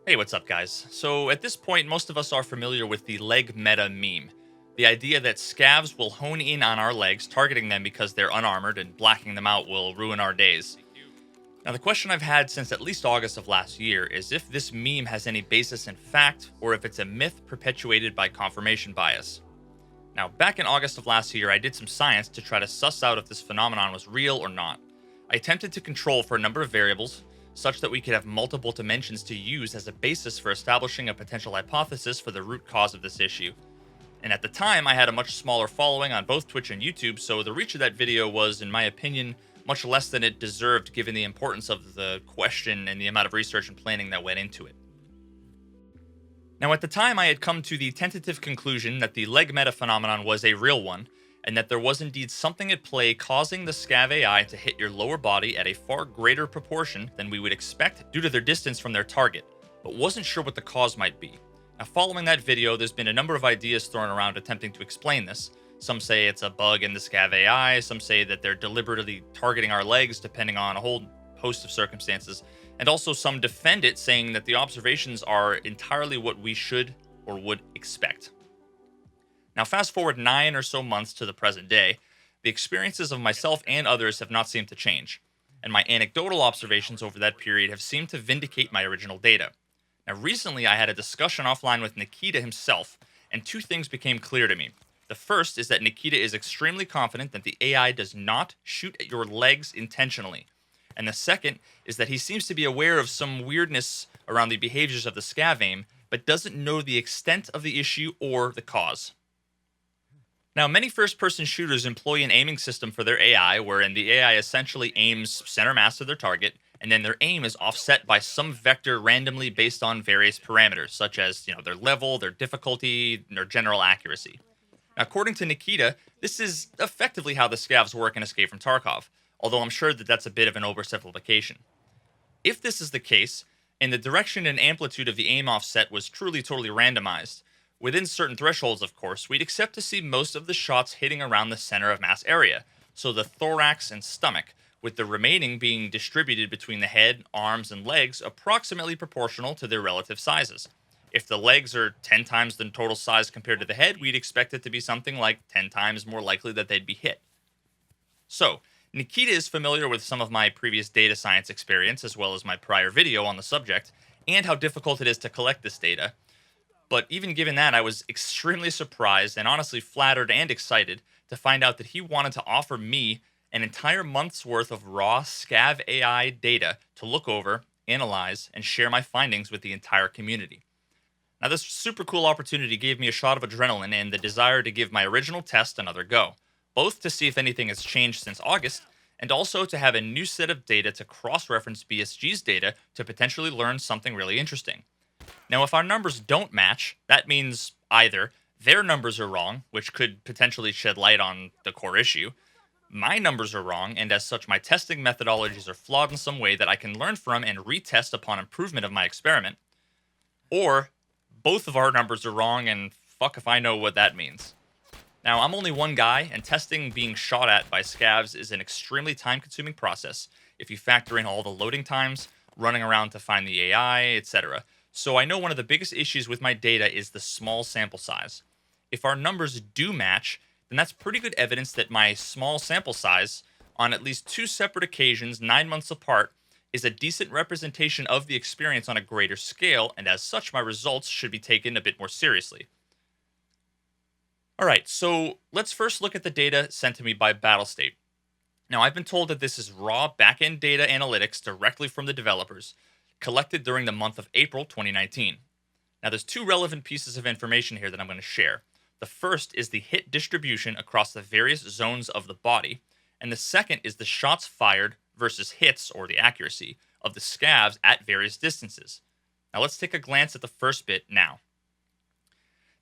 Hey, what's up, guys? So, at this point, most of us are familiar with the leg meta meme. The idea that scavs will hone in on our legs, targeting them because they're unarmored, and blacking them out will ruin our days. Now, the question I've had since at least August of last year is if this meme has any basis in fact, or if it's a myth perpetuated by confirmation bias. Now, back in August of last year, I did some science to try to suss out if this phenomenon was real or not. I attempted to control for a number of variables, such that we could have multiple dimensions to use as a basis for establishing a potential hypothesis for the root cause of this issue. And at the time, I had a much smaller following on both Twitch and YouTube, so the reach of that video was, in my opinion, much less than it deserved given the importance of the question and the amount of research and planning that went into it. Now, at the time, I had come to the tentative conclusion that the leg meta phenomenon was a real one, and that there was indeed something at play causing the Scav AI to hit your lower body at a far greater proportion than we would expect due to their distance from their target, but wasn't sure what the cause might be. Now, following that video, there's been a number of ideas thrown around attempting to explain this. Some say it's a bug in the Scav AI, some say that they're deliberately targeting our legs depending on a whole host of circumstances, and also some defend it, saying that the observations are entirely what we should or would expect. Now, fast forward 9 or so months to the present day, the experiences of myself and others have not seemed to change, and my anecdotal observations over that period have seemed to vindicate my original data. Now, recently I had a discussion offline with Nikita himself, and two things became clear to me. The first is that Nikita is extremely confident that the AI does not shoot at your legs intentionally. And the second is that he seems to be aware of some weirdness around the behaviors of the scav aim, but doesn't know the extent of the issue or the cause. Now, many first-person shooters employ an aiming system for their AI, wherein the AI essentially aims center mass of their target, and then their aim is offset by some vector randomly based on various parameters, such as their level, their difficulty, their general accuracy. Now, according to Nikita, this is effectively how the scavs work in Escape from Tarkov, although I'm sure that that's a bit of an oversimplification. If this is the case, and the direction and amplitude of the aim offset was truly totally randomized, within certain thresholds, of course, we'd accept to see most of the shots hitting around the center of mass area, so the thorax and stomach, with the remaining being distributed between the head, arms, and legs approximately proportional to their relative sizes. If the legs are 10 times the total size compared to the head, we'd expect it to be something like 10 times more likely that they'd be hit. So, Nikita is familiar with some of my previous data science experience, as well as my prior video on the subject, and how difficult it is to collect this data. But even given that, I was extremely surprised and honestly flattered and excited to find out that he wanted to offer me an entire month's worth of raw Scav AI data to look over, analyze, and share my findings with the entire community. Now, this super cool opportunity gave me a shot of adrenaline and the desire to give my original test another go, both to see if anything has changed since August, and also to have a new set of data to cross-reference BSG's data to potentially learn something really interesting. Now, if our numbers don't match, that means either their numbers are wrong, which could potentially shed light on the core issue, my numbers are wrong, and as such, my testing methodologies are flawed in some way that I can learn from and retest upon improvement of my experiment, or both of our numbers are wrong, and fuck if I know what that means. Now, I'm only one guy, and testing being shot at by scavs is an extremely time-consuming process if you factor in all the loading times, running around to find the AI, etc. So I know one of the biggest issues with my data is the small sample size. If our numbers do match, then that's pretty good evidence that my small sample size, on at least 2 separate occasions 9 months apart, is a decent representation of the experience on a greater scale, and as such, my results should be taken a bit more seriously. Alright, so let's first look at the data sent to me by Battlestate. Now, I've been told that this is raw backend data analytics directly from the developers, collected during the month of April 2019. Now, there's 2 relevant pieces of information here that I'm going to share. The first is the hit distribution across the various zones of the body, and the second is the shots fired versus hits, or the accuracy, of the scavs at various distances. Now, let's take a glance at the first bit now.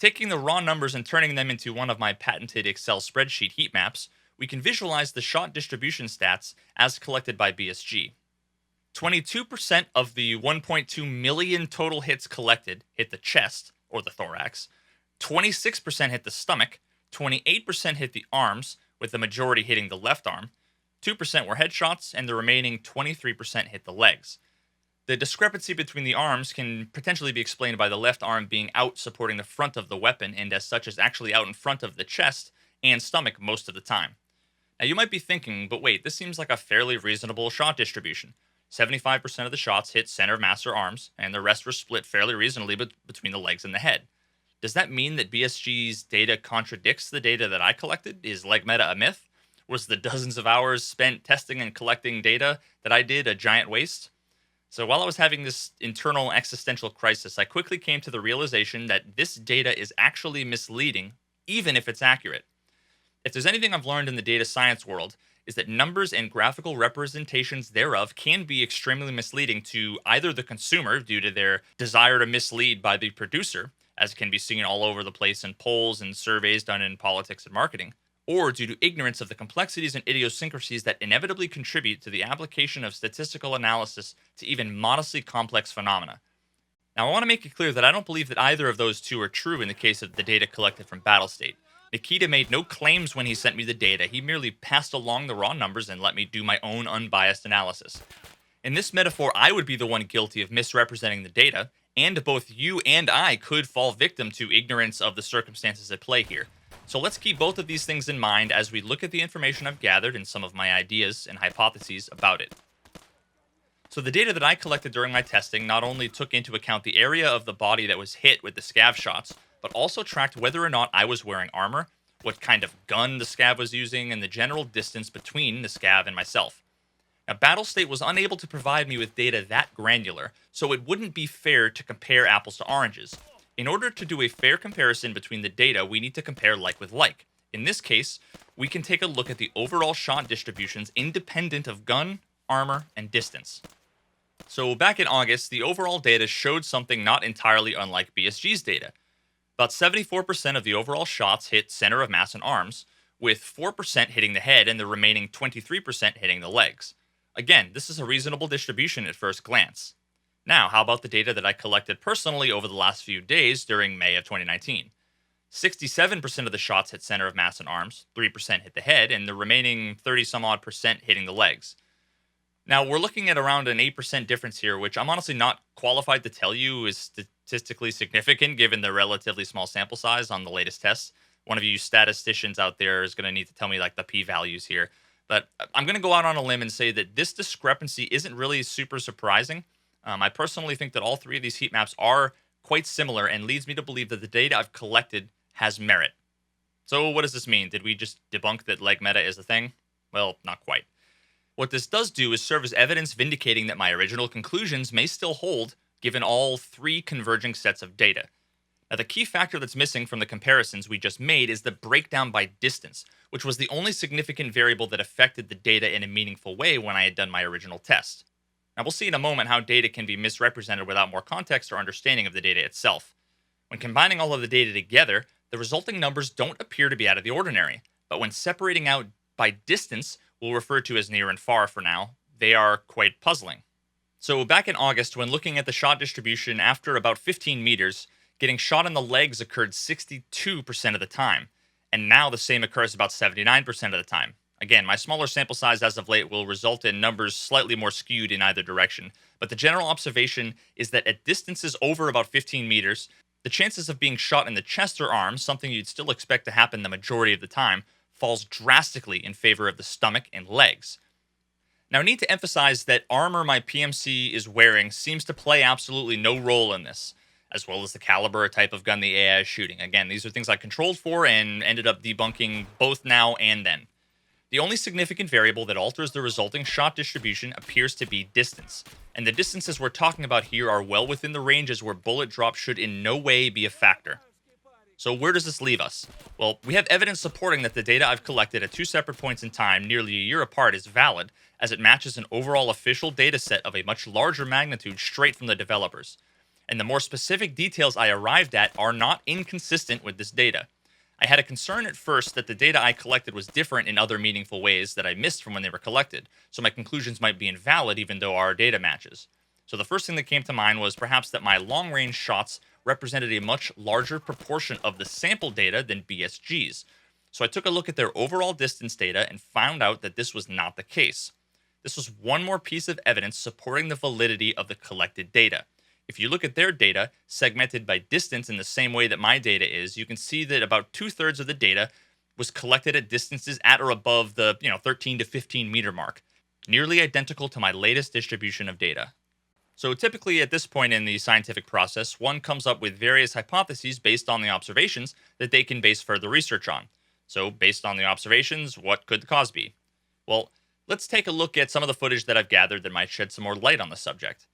Taking the raw numbers and turning them into one of my patented Excel spreadsheet heat maps, we can visualize the shot distribution stats as collected by BSG. 22% of the 1.2 million total hits collected hit the chest, or the thorax, 26% hit the stomach, 28% hit the arms, with the majority hitting the left arm, 2% were headshots, and the remaining 23% hit the legs. The discrepancy between the arms can potentially be explained by the left arm being out supporting the front of the weapon, and as such is actually out in front of the chest and stomach most of the time. Now you might be thinking, but wait, this seems like a fairly reasonable shot distribution. 75% of the shots hit center of mass or arms, and the rest were split fairly reasonably between the legs and the head. Does that mean that BSG's data contradicts the data that I collected? Is leg meta a myth? Was the dozens of hours spent testing and collecting data that I did a giant waste? So while I was having this internal existential crisis, I quickly came to the realization that this data is actually misleading, even if it's accurate. If there's anything I've learned in the data science world, is that numbers and graphical representations thereof can be extremely misleading to either the consumer due to their desire to mislead by the producer, as can be seen all over the place in polls and surveys done in politics and marketing, or due to ignorance of the complexities and idiosyncrasies that inevitably contribute to the application of statistical analysis to even modestly complex phenomena. Now, I want to make it clear that I don't believe that either of those two are true in the case of the data collected from Battlestate. Nikita made no claims when he sent me the data, he merely passed along the raw numbers and let me do my own unbiased analysis. In this metaphor, I would be the one guilty of misrepresenting the data, and both you and I could fall victim to ignorance of the circumstances at play here. So let's keep both of these things in mind as we look at the information I've gathered and some of my ideas and hypotheses about it. So the data that I collected during my testing not only took into account the area of the body that was hit with the scav shots, but also tracked whether or not I was wearing armor, what kind of gun the scav was using, and the general distance between the scav and myself. Now, Battlestate was unable to provide me with data that granular, so it wouldn't be fair to compare apples to oranges. In order to do a fair comparison between the data, we need to compare like with like. In this case, we can take a look at the overall shot distributions independent of gun, armor, and distance. So back in August, the overall data showed something not entirely unlike BSG's data. About 74% of the overall shots hit center of mass and arms, with 4% hitting the head and the remaining 23% hitting the legs. Again, this is a reasonable distribution at first glance. Now, how about the data that I collected personally over the last few days during May of 2019? 67% of the shots hit center of mass and arms, 3% hit the head, and the remaining 30 some odd percent hitting the legs. Now, we're looking at around an 8% difference here, which I'm honestly not qualified to tell you is statistically significant given the relatively small sample size on the latest tests. One of you statisticians out there is going to need to tell me like the p-values here. But I'm going to go out on a limb and say that this discrepancy isn't really super surprising. I personally think that all three of these heat maps are quite similar and leads me to believe that the data I've collected has merit. So what does this mean? Did we just debunk that leg meta is a thing? Well, not quite. What this does do is serve as evidence vindicating that my original conclusions may still hold given all three converging sets of data. Now, the key factor that's missing from the comparisons we just made is the breakdown by distance, which was the only significant variable that affected the data in a meaningful way when I had done my original test. Now, we'll see in a moment how data can be misrepresented without more context or understanding of the data itself. When combining all of the data together, the resulting numbers don't appear to be out of the ordinary, but when separating out by distance, we'll refer to as near and far for now, they are quite puzzling. So back in August, when looking at the shot distribution after about 15 meters, getting shot in the legs occurred 62% of the time, and now the same occurs about 79% of the time. Again, my smaller sample size as of late will result in numbers slightly more skewed in either direction, but the general observation is that at distances over about 15 meters, the chances of being shot in the chest or arm, something you'd still expect to happen the majority of the time, falls drastically in favor of the stomach and legs. Now, I need to emphasize that armor my PMC is wearing seems to play absolutely no role in this, as well as the caliber or type of gun the AI is shooting. Again, these are things I controlled for and ended up debunking both now and then. The only significant variable that alters the resulting shot distribution appears to be distance, and the distances we're talking about here are well within the ranges where bullet drop should in no way be a factor. So where does this leave us? Well, we have evidence supporting that the data I've collected at two separate points in time, nearly a year apart, is valid, as it matches an overall official data set of a much larger magnitude straight from the developers. And the more specific details I arrived at are not inconsistent with this data. I had a concern at first that the data I collected was different in other meaningful ways that I missed from when they were collected, so my conclusions might be invalid even though our data matches. So the first thing that came to mind was perhaps that my long-range shots represented a much larger proportion of the sample data than BSG's. So I took a look at their overall distance data and found out that this was not the case. This was one more piece of evidence supporting the validity of the collected data. If you look at their data, segmented by distance in the same way that my data is, you can see that about 2/3 of the data was collected at distances at or above the 13 to 15 meter mark, nearly identical to my latest distribution of data. So typically at this point in the scientific process, one comes up with various hypotheses based on the observations that they can base further research on. So based on the observations, what could the cause be? Well, let's take a look at some of the footage that I've gathered that might shed some more light on the subject.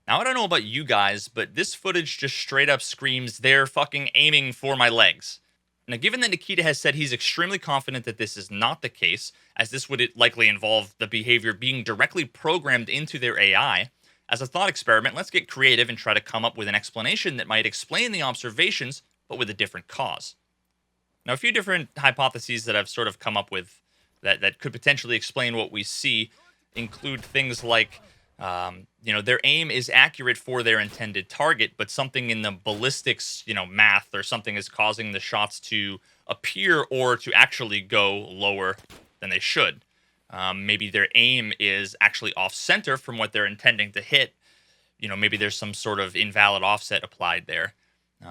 Now, I don't know about you guys, but this footage just straight up screams they're fucking aiming for my legs. Now, given that Nikita has said he's extremely confident that this is not the case, as this would likely involve the behavior being directly programmed into their AI, as a thought experiment, let's get creative and try to come up with an explanation that might explain the observations, but with a different cause. Now, a few different hypotheses that I've sort of come up with that could potentially explain what we see include things like their aim is accurate for their intended target, but something in the ballistics, math or something is causing the shots to appear or to actually go lower than they should. Maybe their aim is actually off center from what they're intending to hit. Maybe there's some sort of invalid offset applied there.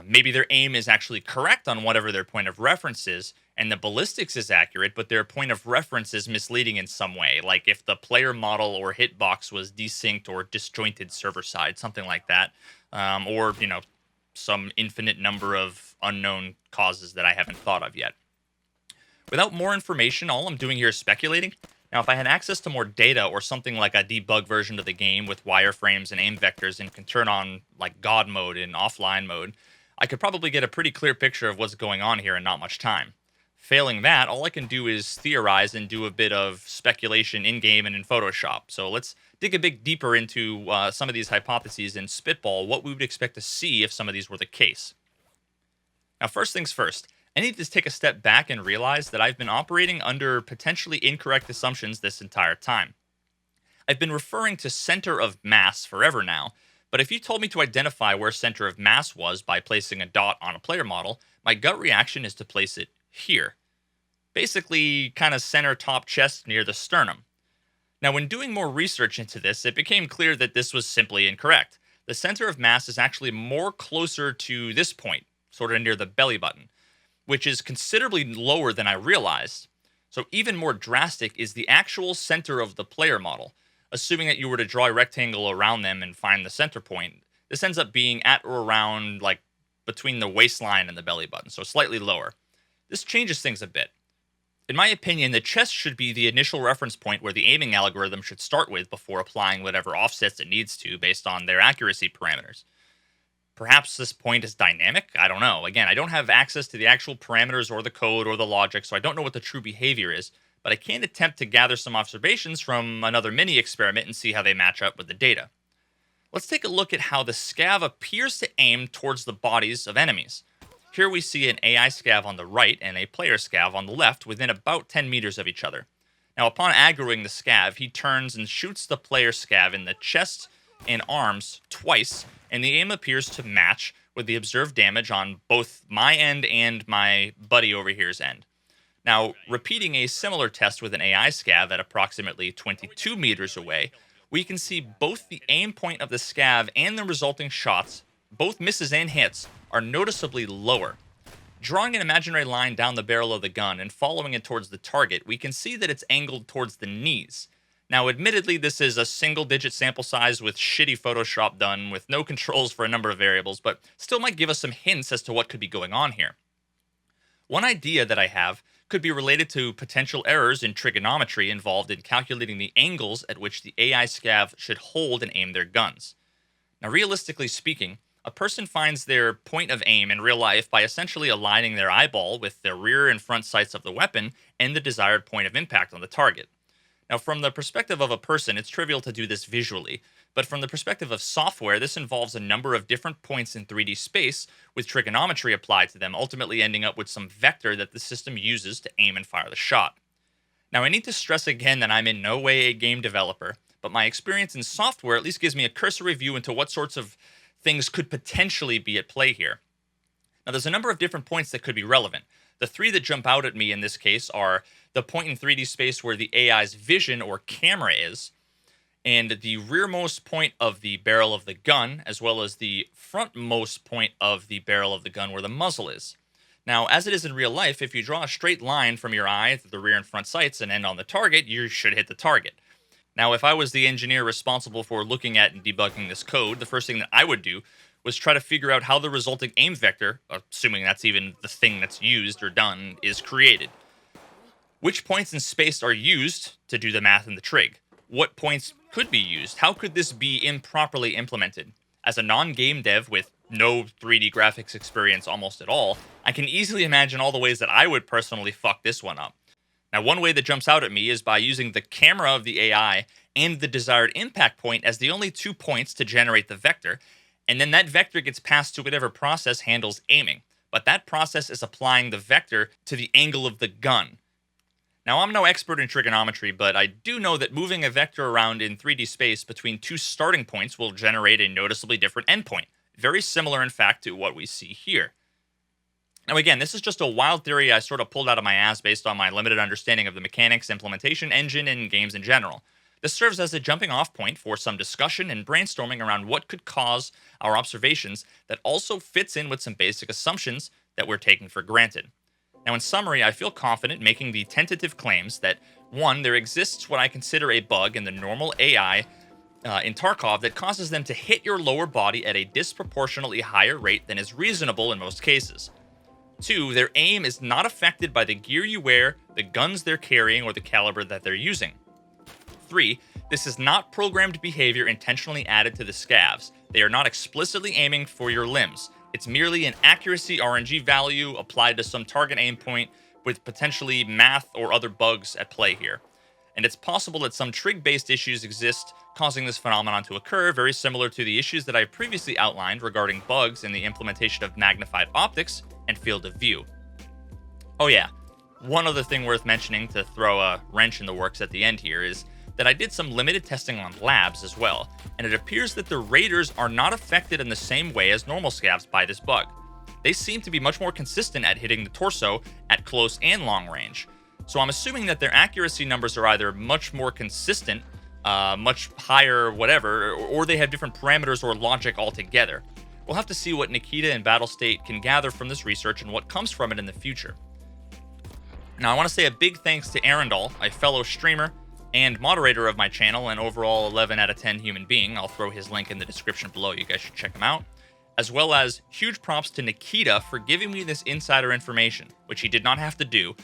Maybe their aim is actually correct on whatever their point of reference is, and the ballistics is accurate, but their point of reference is misleading in some way, like if the player model or hitbox was desynced or disjointed server side, something like that, or some infinite number of unknown causes that I haven't thought of yet. Without more information, all I'm doing here is speculating. Now, if I had access to more data or something like a debug version of the game with wireframes and aim vectors and can turn on like God mode and offline mode, I could probably get a pretty clear picture of what's going on here in not much time. Failing that, all I can do is theorize and do a bit of speculation in-game and in Photoshop. So let's dig a bit deeper into some of these hypotheses and spitball what we would expect to see if some of these were the case. Now, first things first, I need to take a step back and realize that I've been operating under potentially incorrect assumptions this entire time. I've been referring to center of mass forever now, but if you told me to identify where center of mass was by placing a dot on a player model, my gut reaction is to place it here. Basically, kind of center top chest near the sternum. Now, when doing more research into this, it became clear that this was simply incorrect. The center of mass is actually more closer to this point, sort of near the belly button, which is considerably lower than I realized. So even more drastic is the actual center of the player model. Assuming that you were to draw a rectangle around them and find the center point, this ends up being at or around like between the waistline and the belly button, so slightly lower. This changes things a bit. In my opinion, the chest should be the initial reference point where the aiming algorithm should start with before applying whatever offsets it needs to based on their accuracy parameters. Perhaps this point is dynamic? I don't know. Again, I don't have access to the actual parameters or the code or the logic, so I don't know what the true behavior is, but I can attempt to gather some observations from another mini experiment and see how they match up with the data. Let's take a look at how the scav appears to aim towards the bodies of enemies. Here we see an AI scav on the right and a player scav on the left within about 10 meters of each other. Now, upon aggroing the scav, he turns and shoots the player scav in the chest and arms twice, and the aim appears to match with the observed damage on both my end and my buddy over here's end. Now, repeating a similar test with an AI scav at approximately 22 meters away, we can see both the aim point of the scav and the resulting shots, both misses and hits, are noticeably lower. Drawing an imaginary line down the barrel of the gun and following it towards the target, we can see that it's angled towards the knees. Now, admittedly, this is a single-digit sample size with shitty Photoshop done with no controls for a number of variables, but still might give us some hints as to what could be going on here. One idea that I have could be related to potential errors in trigonometry involved in calculating the angles at which the AI scav should hold and aim their guns. Now, realistically speaking, a person finds their point of aim in real life by essentially aligning their eyeball with the rear and front sights of the weapon and the desired point of impact on the target. Now, from the perspective of a person, it's trivial to do this visually, but from the perspective of software, this involves a number of different points in 3D space with trigonometry applied to them, ultimately ending up with some vector that the system uses to aim and fire the shot. Now, I need to stress again that I'm in no way a game developer, but my experience in software at least gives me a cursory view into what sorts of things could potentially be at play here. Now, there's a number of different points that could be relevant. The three that jump out at me in this case are the point in 3D space where the AI's vision or camera is, and the rearmost point of the barrel of the gun, as well as the frontmost point of the barrel of the gun where the muzzle is. Now, as it is in real life, if you draw a straight line from your eye to the rear and front sights and end on the target, you should hit the target. Now, if I was the engineer responsible for looking at and debugging this code, the first thing that I would do was try to figure out how the resulting aim vector, assuming that's even the thing that's used or done, is created. Which points in space are used to do the math and the trig? What points could be used? How could this be improperly implemented? As a non-game dev with no 3D graphics experience almost at all, I can easily imagine all the ways that I would personally fuck this one up. Now, one way that jumps out at me is by using the camera of the AI and the desired impact point as the only 2 points to generate the vector, and then that vector gets passed to whatever process handles aiming. But that process is applying the vector to the angle of the gun. Now, I'm no expert in trigonometry, but I do know that moving a vector around in 3D space between 2 starting points will generate a noticeably different endpoint. Very similar, in fact, to what we see here. Now, again, this is just a wild theory I sort of pulled out of my ass based on my limited understanding of the mechanics, implementation, engine, and games in general. This serves as a jumping off point for some discussion and brainstorming around what could cause our observations that also fits in with some basic assumptions that we're taking for granted. Now, in summary, I feel confident making the tentative claims that, 1, there exists what I consider a bug in the normal AI in Tarkov that causes them to hit your lower body at a disproportionately higher rate than is reasonable in most cases. 2, their aim is not affected by the gear you wear, the guns they're carrying, or the caliber that they're using. 3, this is not programmed behavior intentionally added to the scavs. They are not explicitly aiming for your limbs. It's merely an accuracy RNG value applied to some target aim point with potentially math or other bugs at play here. And it's possible that some trig-based issues exist causing this phenomenon to occur, very similar to the issues that I previously outlined regarding bugs in the implementation of magnified optics and field of view. Oh yeah, one other thing worth mentioning to throw a wrench in the works at the end here is that I did some limited testing on labs as well, and it appears that the raiders are not affected in the same way as normal scavs by this bug. They seem to be much more consistent at hitting the torso at close and long range. So I'm assuming that their accuracy numbers are either much more consistent, much higher, whatever, or they have different parameters or logic altogether. We'll have to see what Nikita and Battlestate can gather from this research and what comes from it in the future. Now, I want to say a big thanks to Arendahl, a fellow streamer and moderator of my channel and overall 11 out of 10 human being. I'll throw his link in the description below. You guys should check him out. As well as huge props to Nikita for giving me this insider information, which he did not have to do,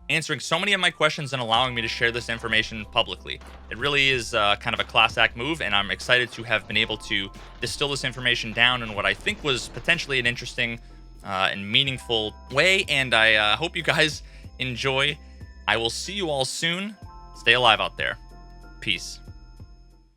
answering so many of my questions and allowing me to share this information publicly. It really is kind of a class act move, and I'm excited to have been able to distill this information down in what I think was potentially an interesting and meaningful way, and I hope you guys enjoy. I will see you all soon. Stay alive out there. Peace.